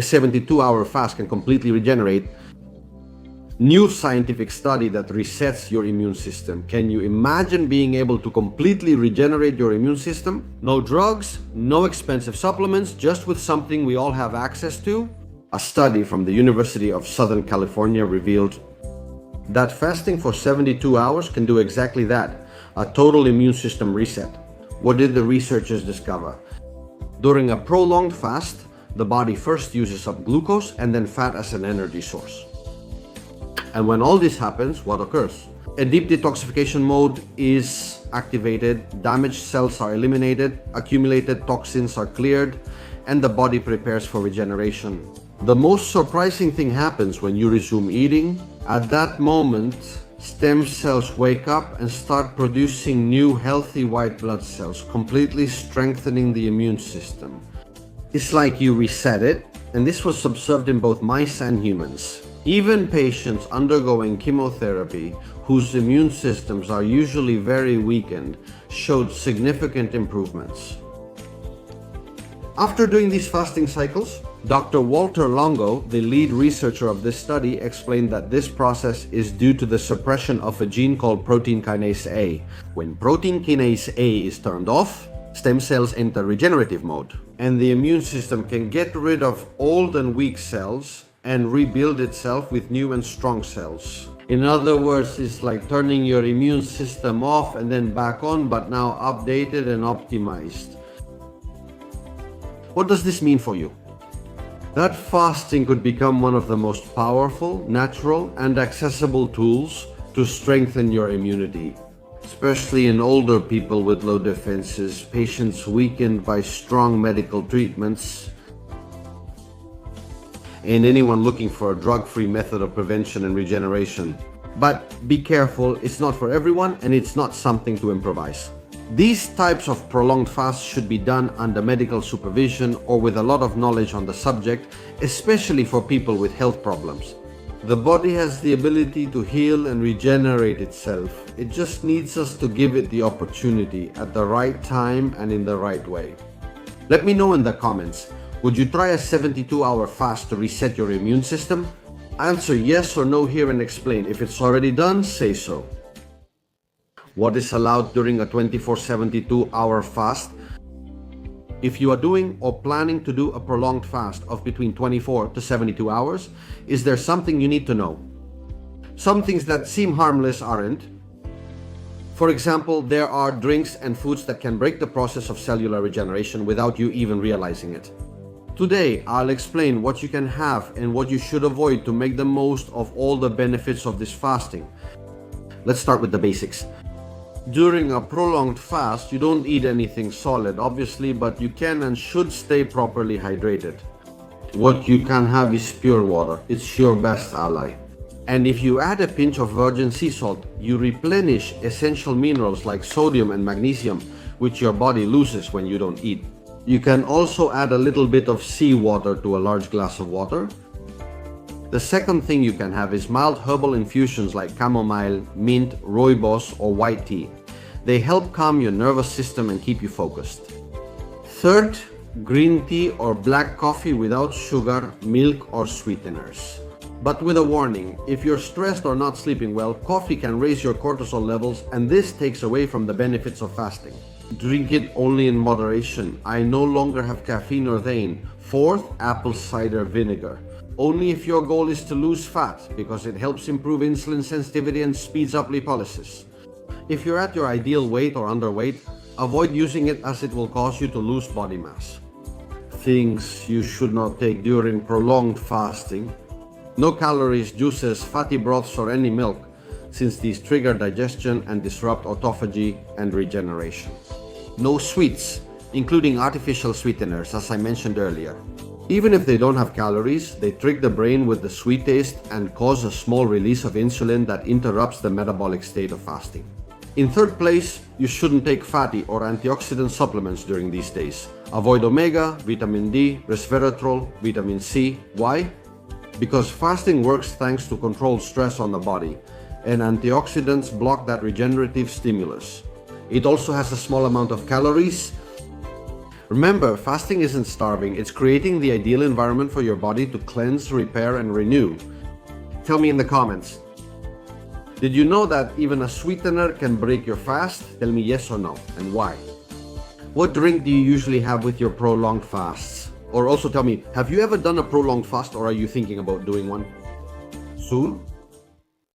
a 72-hour fast can completely regenerate. New scientific study that resets your immune system. Can you imagine being able to completely regenerate your immune system? No drugs, no expensive supplements, just with something we all have access to? A study from the University of Southern California revealed that fasting for 72 hours can do exactly that, a total immune system reset. What did the researchers discover? During a prolonged fast, the body first uses up glucose and then fat as an energy source. And when all this happens, what occurs? A deep detoxification mode is activated, damaged cells are eliminated, accumulated toxins are cleared, and the body prepares for regeneration. The most surprising thing happens when you resume eating. At that moment, stem cells wake up and start producing new healthy white blood cells, completely strengthening the immune system. It's like you reset it, and this was observed in both mice and humans. Even patients undergoing chemotherapy, whose immune systems are usually very weakened, showed significant improvements. After doing these fasting cycles, Dr. Walter Longo, the lead researcher of this study, explained that this process is due to the suppression of a gene called protein kinase A. When protein kinase A is turned off, stem cells enter regenerative mode, and the immune system can get rid of old and weak cells and rebuild itself with new and strong cells. In other words, it's like turning your immune system off and then back on, but now updated and optimized. What does this mean for you? That fasting could become one of the most powerful, natural, and accessible tools to strengthen your immunity, especially in older people with low defenses, patients weakened by strong medical treatments, and anyone looking for a drug-free method of prevention and regeneration. But be careful, it's not for everyone and it's not something to improvise. These types of prolonged fasts should be done under medical supervision or with a lot of knowledge on the subject, especially for people with health problems. The body has the ability to heal and regenerate itself. It just needs us to give it the opportunity at the right time and in the right way. Let me know in the comments. Would you try a 72-hour fast to reset your immune system? Answer yes or no here and explain. If it's already done, say so. What is allowed during a 72-hour fast? If you are doing or planning to do a prolonged fast of between 24 to 72 hours, is there something you need to know? Some things that seem harmless aren't. For example, there are drinks and foods that can break the process of cellular regeneration without you even realizing it. Today, I'll explain what you can have and what you should avoid to make the most of all the benefits of this fasting. Let's start with the basics. During a prolonged fast, you don't eat anything solid, obviously, but you can and should stay properly hydrated. What you can have is pure water. It's your best ally. And if you add a pinch of virgin sea salt, you replenish essential minerals like sodium and magnesium, which your body loses when you don't eat. You can also add a little bit of seawater to a large glass of water. The second thing you can have is mild herbal infusions like chamomile, mint, rooibos, or white tea. They help calm your nervous system and keep you focused. Third, green tea or black coffee without sugar, milk, or sweeteners. But with a warning, if you're stressed or not sleeping well, coffee can raise your cortisol levels, and this takes away from the benefits of fasting. Drink it only in moderation. I no longer have caffeine or thein. Fourth, apple cider vinegar. Only if your goal is to lose fat, because it helps improve insulin sensitivity and speeds up lipolysis. If you're at your ideal weight or underweight, avoid using it as it will cause you to lose body mass. Things you should not take during prolonged fasting. No calories, juices, fatty broths, or any milk, since these trigger digestion and disrupt autophagy and regeneration. No sweets, including artificial sweeteners, as I mentioned earlier. Even if they don't have calories, they trick the brain with the sweet taste and cause a small release of insulin that interrupts the metabolic state of fasting. In third place, you shouldn't take fatty or antioxidant supplements during these days. Avoid omega, vitamin D, resveratrol, vitamin C. Why? Because fasting works thanks to controlled stress on the body, and antioxidants block that regenerative stimulus. It also has a small amount of calories, Remember, fasting isn't starving, it's creating the ideal environment for your body to cleanse, repair, and renew. Tell me in the comments. Did you know that even a sweetener can break your fast? Tell me yes or no, and why. What drink do you usually have with your prolonged fasts? Or also tell me, have you ever done a prolonged fast, or are you thinking about doing one soon?